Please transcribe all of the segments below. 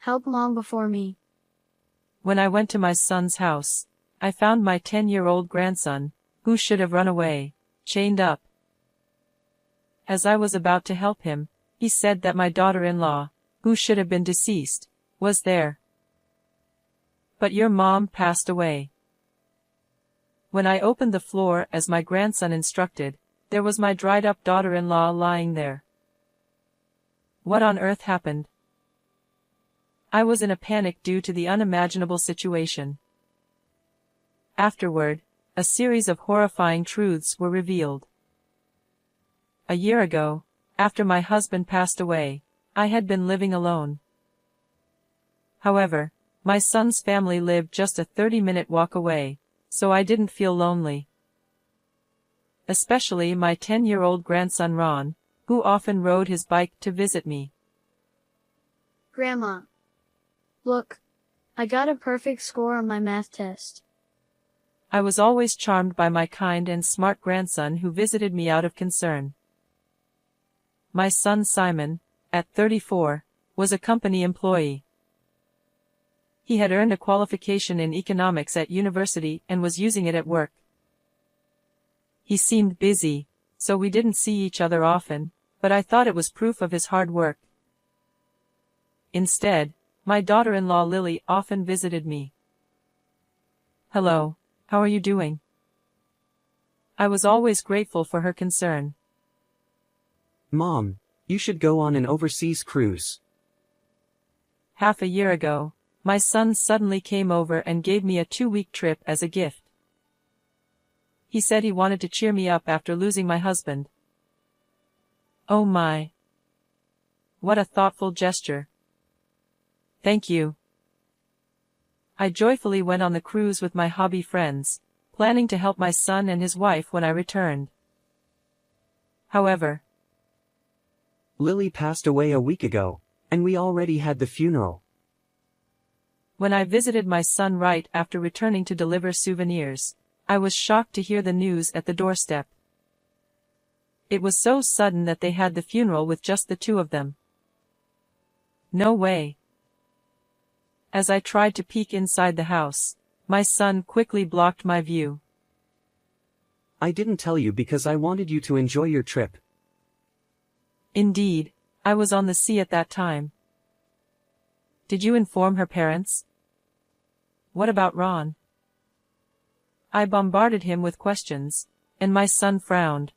help Mom before me. When I went to my son's house, I found my 10-year-old grandson, who should have run away, chained up. As I was about to help him, he said that my daughter-in-law, who should have been deceased, was there. But your mom passed away. When I opened the floor as my grandson instructed, there was my dried-up daughter-in-law lying there. What on earth happened? I was in a panic due to the unimaginable situation. Afterward, a series of horrifying truths were revealed. A year ago, after my husband passed away, I had been living alone. However, my son's family lived just a 30-minute walk away, so I didn't feel lonely. Especially my 10-year-old grandson Ron, who often rode his bike to visit me. Grandma. Look. I got a perfect score on my math test. I was always charmed by my kind and smart grandson who visited me out of concern. My son Simon, at 34, was a company employee. He had earned a qualification in economics at university and was using it at work. He seemed busy, so we didn't see each other often, but I thought it was proof of his hard work. Instead, my daughter-in-law Lily often visited me. "Hello, how are you doing?" I was always grateful for her concern. "Mom, you should go on an overseas cruise." Half a year ago, my son suddenly came over and gave me a 2-week trip as a gift. He said he wanted to cheer me up after losing my husband. Oh my! What a thoughtful gesture. Thank you. I joyfully went on the cruise with my hobby friends, planning to help my son and his wife when I returned. However, Lily passed away a week ago, and we already had the funeral. When I visited my son right after returning to deliver souvenirs, I was shocked to hear the news at the doorstep. It was so sudden that they had the funeral with just the two of them. No way. As I tried to peek inside the house, my son quickly blocked my view. "I didn't tell you because I wanted you to enjoy your trip." Indeed, I was on the sea at that time. Did you inform her parents? What about Ron? I bombarded him with questions, and my son frowned.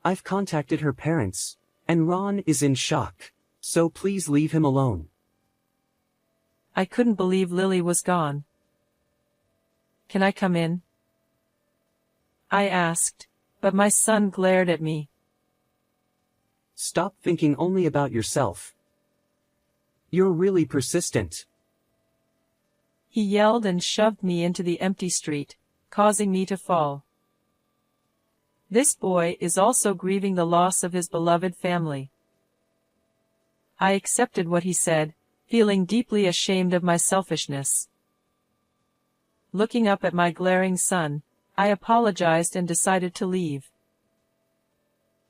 "I've contacted her parents, and Ron is in shock, so please leave him alone." I couldn't believe Lily was gone. "Can I come in?" I asked, but my son glared at me. "Stop thinking only about yourself. You're really persistent." He yelled and shoved me into the empty street, causing me to fall. This boy is also grieving the loss of his beloved family. I accepted what he said, feeling deeply ashamed of my selfishness. Looking up at my glaring son, I apologized and decided to leave.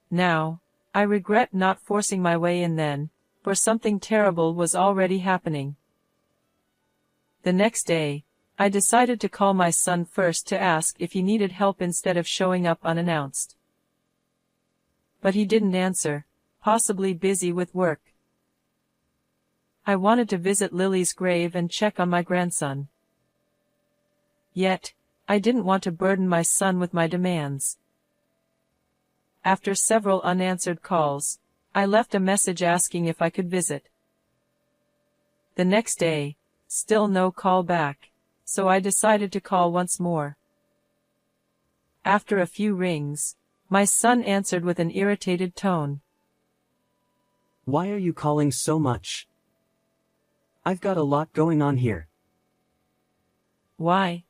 Now, I regret not forcing my way in then, for something terrible was already happening. The next day, I decided to call my son first to ask if he needed help instead of showing up unannounced. But he didn't answer, possibly busy with work. I wanted to visit Lily's grave and check on my grandson. Yet, I didn't want to burden my son with my demands. After several unanswered calls, I left a message asking if I could visit. The next day, still no call back, so I decided to call once more. After a few rings, my son answered with an irritated tone. "Why are you calling so much? I've got a lot going on here." Why?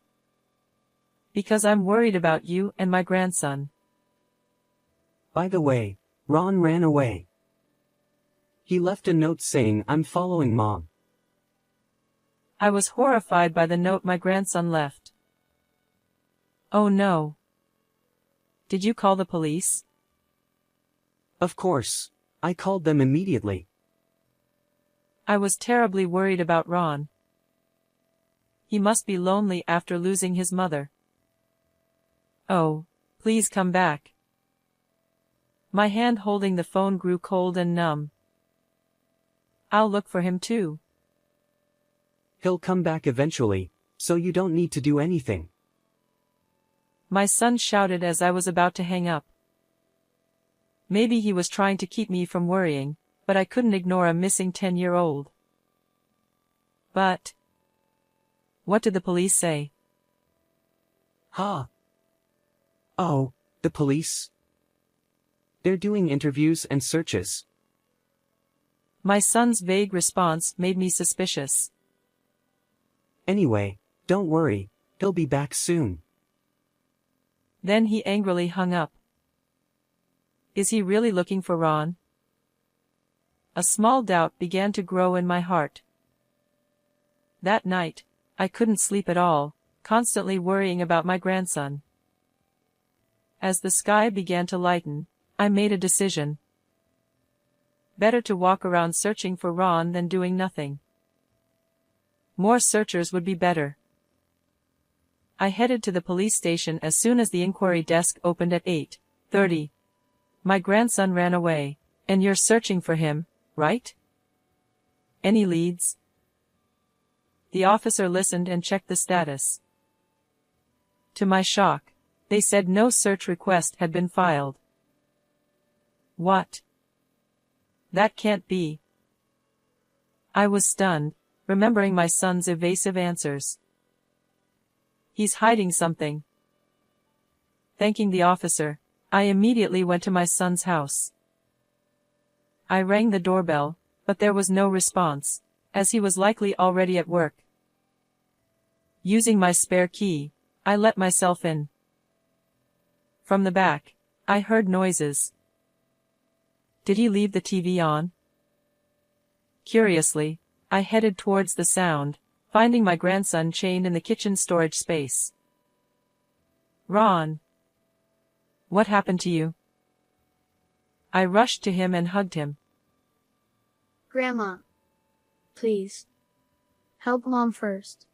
Because I'm worried about you and my grandson. "By the way, Ron ran away. He left a note saying I'm following Mom." I was horrified by the note my grandson left. Oh no. Did you call the police? "Of course. I called them immediately." I was terribly worried about Ron. He must be lonely after losing his mother. Oh, please come back. My hand holding the phone grew cold and numb. I'll look for him too. He'll come back eventually, so you don't need to do anything. My son shouted as I was about to hang up. Maybe he was trying to keep me from worrying, but I couldn't ignore a missing 10-year-old. But what did the police say? Huh? Oh, the police? They're doing interviews and searches. My son's vague response made me suspicious. Anyway, don't worry, he'll be back soon. Then he angrily hung up. Is he really looking for Ron? A small doubt began to grow in my heart. That night, I couldn't sleep at all, constantly worrying about my grandson. As the sky began to lighten, I made a decision. Better to walk around searching for Ron than doing nothing. More searchers would be better. I headed to the police station as soon as the inquiry desk opened at 8:30. My grandson ran away, and you're searching for him, right? Any leads? The officer listened and checked the status. To my shock, they said no search request had been filed. What? That can't be. I was stunned, remembering my son's evasive answers. He's hiding something. Thanking the officer, I immediately went to my son's house. I rang the doorbell, but there was no response, as he was likely already at work. Using my spare key, I let myself in. From the back, I heard noises. Did he leave the TV on? Curiously, I headed towards the sound, finding my grandson chained in the kitchen storage space. Ron! What happened to you? I rushed to him and hugged him. Grandma. Please. Help Mom first.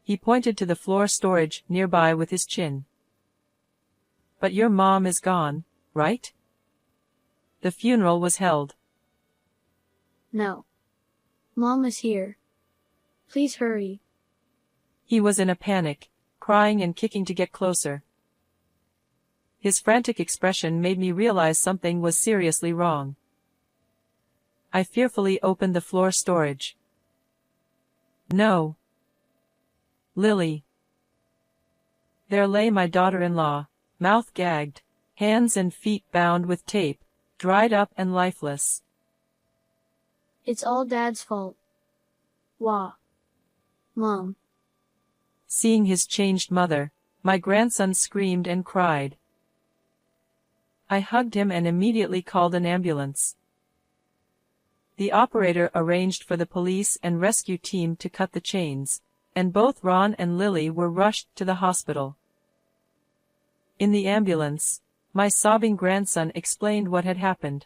He pointed to the floor storage nearby with his chin. But your mom is gone, right? The funeral was held. No. Mom is here. Please hurry. He was in a panic, crying and kicking to get closer. His frantic expression made me realize something was seriously wrong. I fearfully opened the floor storage. No. Lily. There lay my daughter-in-law, mouth gagged, hands and feet bound with tape, dried up and lifeless. It's all Dad's fault. Wah. Mom. Seeing his changed mother, my grandson screamed and cried. I hugged him and immediately called an ambulance. The operator arranged for the police and rescue team to cut the chains, and both Ron and Lily were rushed to the hospital. In the ambulance, my sobbing grandson explained what had happened.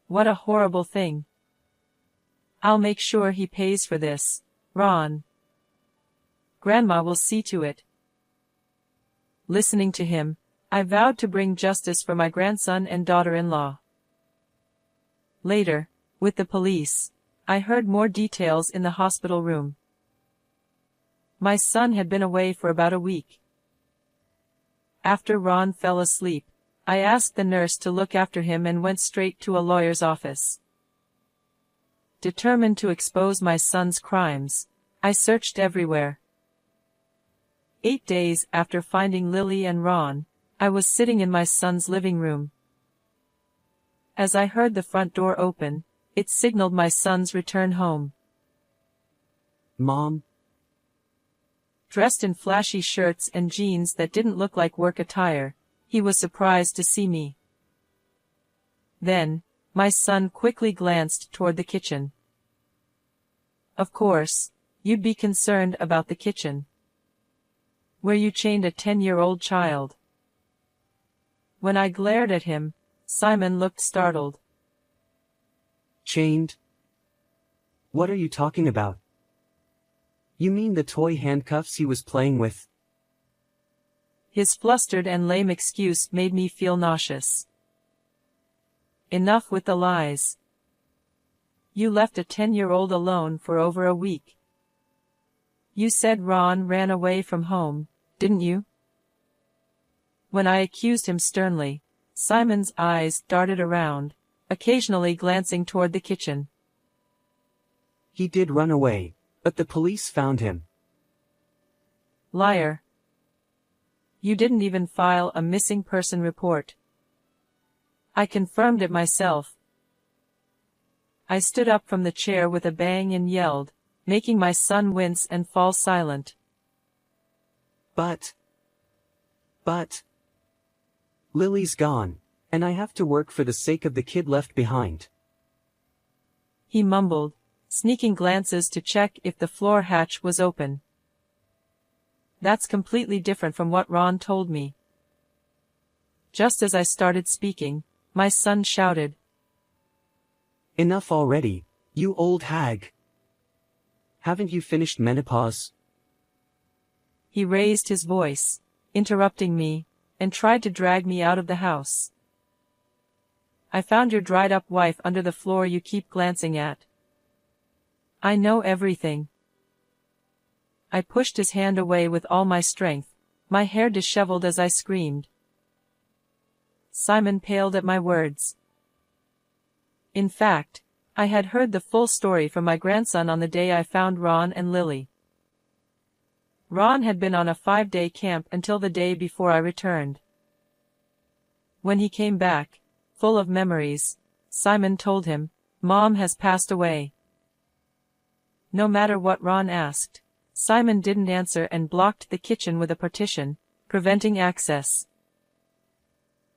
What a horrible thing. I'll make sure he pays for this, Ron. Grandma will see to it. Listening to him, I vowed to bring justice for my grandson and daughter-in-law. Later, with the police, I heard more details in the hospital room. My son had been away for about a week. After Ron fell asleep, I asked the nurse to look after him and went straight to a lawyer's office. Determined to expose my son's crimes, I searched everywhere. 8 days after finding Lily and Ron, I was sitting in my son's living room. As I heard the front door open, it signaled my son's return home. Mom? Dressed in flashy shirts and jeans that didn't look like work attire, he was surprised to see me. Then, my son quickly glanced toward the kitchen. Of course, you'd be concerned about the kitchen, where you chained a 10-year-old child. When I glared at him, Simon looked startled. Chained? What are you talking about? You mean the toy handcuffs he was playing with? His flustered and lame excuse made me feel nauseous. Enough with the lies. You left a 10-year-old alone for over a week. You said Ron ran away from home, didn't you? When I accused him sternly, Simon's eyes darted around, occasionally glancing toward the kitchen. He did run away, but the police found him. Liar. You didn't even file a missing person report. I confirmed it myself. I stood up from the chair with a bang and yelled, making my son wince and fall silent. But, Lily's gone, and I have to work for the sake of the kid left behind. He mumbled, sneaking glances to check if the floor hatch was open. That's completely different from what Ron told me. Just as I started speaking, my son shouted, Enough already, you old hag. Haven't you finished menopause? He raised his voice, interrupting me, and tried to drag me out of the house. I found your dried-up wife under the floor you keep glancing at. I know everything. I pushed his hand away with all my strength, my hair disheveled as I screamed. Simon paled at my words. In fact, I had heard the full story from my grandson on the day I found Ron and Lily. Ron had been on a 5-day camp until the day before I returned. When he came back, full of memories, Simon told him, Mom has passed away. No matter what Ron asked, Simon didn't answer and blocked the kitchen with a partition, preventing access.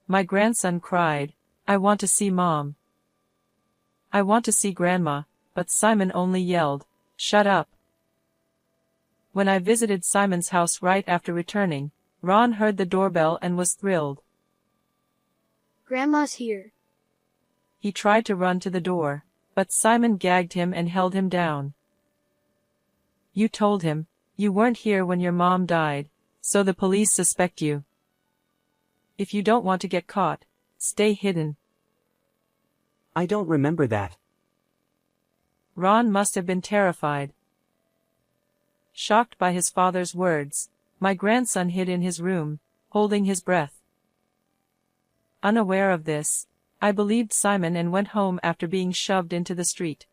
My grandson cried, I want to see Mom. I want to see Grandma, but Simon only yelled, Shut up. When I visited Simon's house right after returning, Ron heard the doorbell and was thrilled. Grandma's here. He tried to run to the door, but Simon gagged him and held him down. You told him, you weren't here when your mom died, so the police suspect you. If you don't want to get caught, stay hidden. I don't remember that. Ron must have been terrified. Shocked by his father's words, my grandson hid in his room, holding his breath. Unaware of this, I believed Simon and went home after being shoved into the street.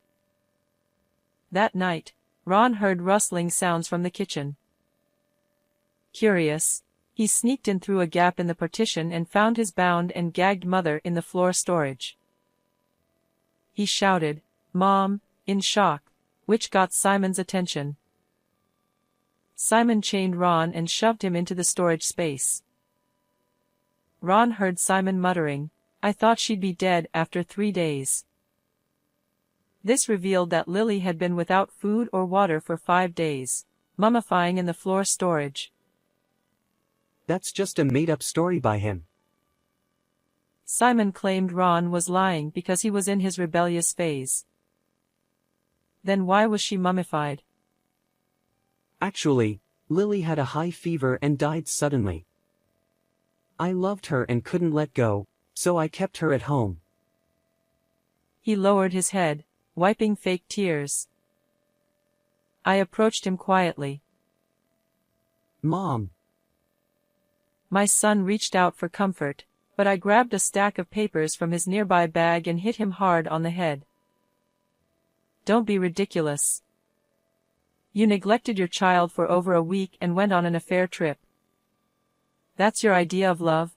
That night, Ron heard rustling sounds from the kitchen. Curious, he sneaked in through a gap in the partition and found his bound and gagged mother in the floor storage. He shouted, Mom, in shock, which got Simon's attention. Simon chained Ron and shoved him into the storage space. Ron heard Simon muttering, I thought she'd be dead after 3 days. This revealed that Lily had been without food or water for 5 days, mummifying in the floor storage. That's just a made-up story by him. Simon claimed Ron was lying because he was in his rebellious phase. Then why was she mummified? Actually, Lily had a high fever and died suddenly. I loved her and couldn't let go, so I kept her at home. He lowered his head, wiping fake tears. I approached him quietly. Mom. My son reached out for comfort, but I grabbed a stack of papers from his nearby bag and hit him hard on the head. Don't be ridiculous. You neglected your child for over a week and went on an affair trip. That's your idea of love?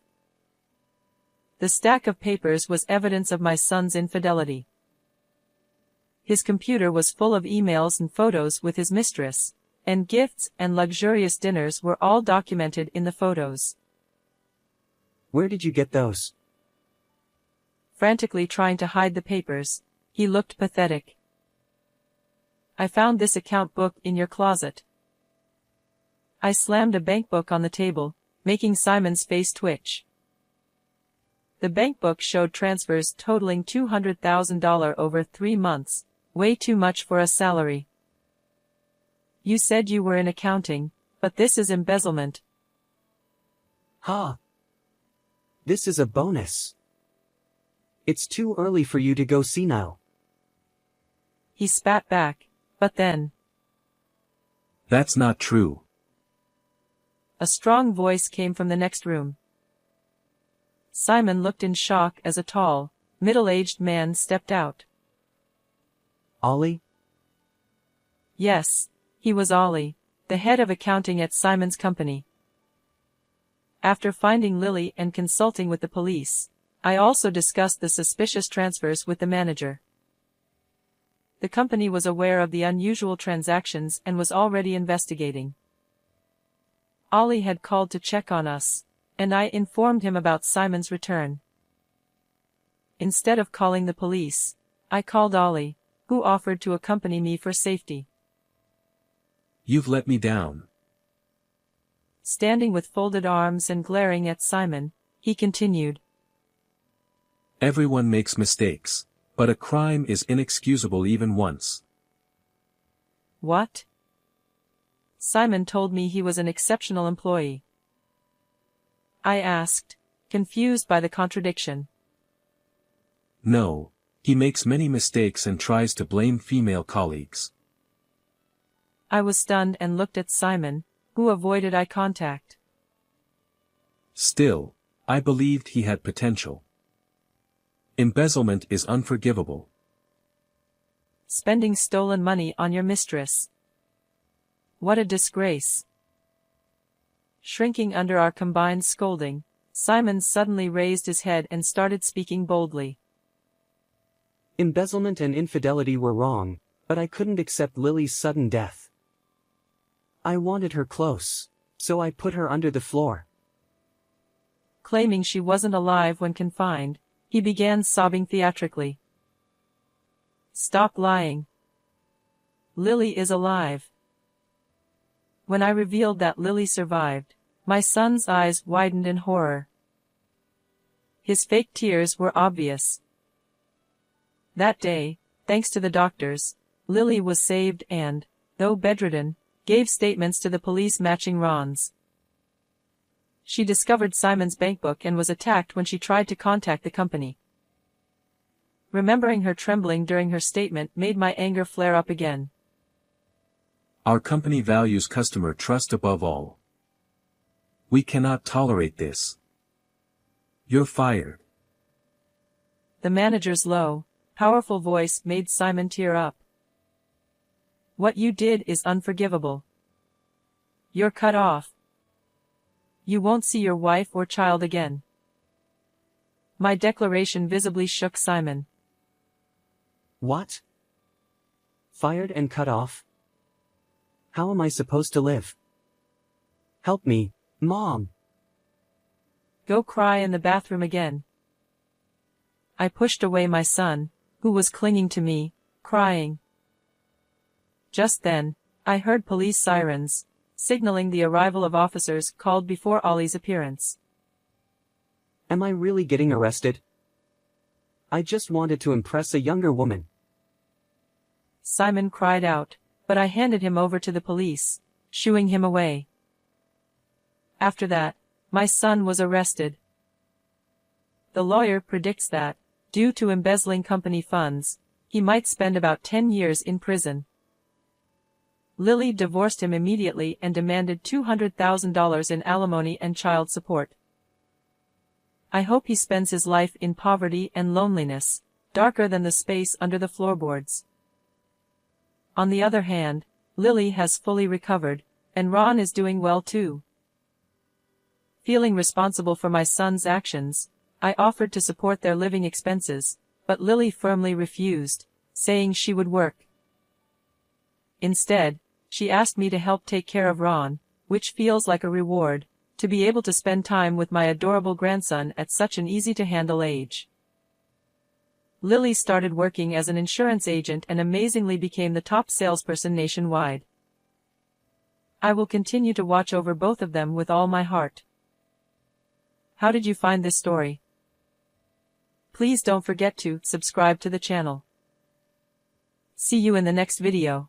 The stack of papers was evidence of my son's infidelity. His computer was full of emails and photos with his mistress, and gifts and luxurious dinners were all documented in the photos. Where did you get those? Frantically trying to hide the papers, he looked pathetic. I found this account book in your closet. I slammed a bank book on the table, making Simon's face twitch. The bank book showed transfers totaling $200,000 over 3 months, Way too much for a salary. You said you were in accounting, but this is embezzlement. Ha! This is a bonus. It's too early for you to go senile. He spat back, but then, That's not true. a strong voice came from the next room. Simon looked in shock as a tall, middle-aged man stepped out. Ollie? Yes, he was Ollie, the head of accounting at Simon's company. After finding Lily and consulting with the police, I also discussed the suspicious transfers with the manager. The company was aware of the unusual transactions and was already investigating. Ollie had called to check on us, and I informed him about Simon's return. Instead of calling the police, I called Ollie, who offered to accompany me for safety. You've let me down. Standing with folded arms and glaring at Simon, he continued. Everyone makes mistakes, but a crime is inexcusable even once. What? Simon told me he was an exceptional employee. I asked, confused by the contradiction. No, he makes many mistakes and tries to blame female colleagues. I was stunned and looked at Simon, who avoided eye contact. Still, I believed he had potential. Embezzlement is unforgivable. Spending stolen money on your mistress. What a disgrace. Shrinking under our combined scolding, Simon suddenly raised his head and started speaking boldly. Embezzlement and infidelity were wrong, but I couldn't accept Lily's sudden death. I wanted her close, so I put her under the floor. Claiming she wasn't alive when confined, he began sobbing theatrically. Stop lying. Lily is alive. When I revealed that Lily survived, my son's eyes widened in horror. His fake tears were obvious. That day, thanks to the doctors, Lily was saved and, though bedridden, gave statements to the police matching Ron's. She discovered Simon's bankbook and was attacked when she tried to contact the company. Remembering her trembling during her statement made my anger flare up again. Our company values customer trust above all. We cannot tolerate this. You're fired. The manager's low, powerful voice made Simon tear up. What you did is unforgivable. You're cut off. You won't see your wife or child again. My declaration visibly shook Simon. What? Fired and cut off? How am I supposed to live? Help me, Mom. Go cry in the bathroom again. I pushed away my son, who was clinging to me, crying. Just then, I heard police sirens, signaling the arrival of officers called before Ollie's appearance. Am I really getting arrested? I just wanted to impress a younger woman. Simon cried out, but I handed him over to the police, shooing him away. After that, my son was arrested. The lawyer predicts that, due to embezzling company funds, he might spend about 10 years in prison. Lily divorced him immediately and demanded $200,000 in alimony and child support. I hope he spends his life in poverty and loneliness, darker than the space under the floorboards. On the other hand, Lily has fully recovered, and Ron is doing well too. Feeling responsible for my son's actions, I offered to support their living expenses, but Lily firmly refused, saying she would work. Instead, she asked me to help take care of Ron, which feels like a reward, to be able to spend time with my adorable grandson at such an easy-to-handle age. Lily started working as an insurance agent and amazingly became the top salesperson nationwide. I will continue to watch over both of them with all my heart. How did you find this story? Please don't forget to subscribe to the channel. See you in the next video.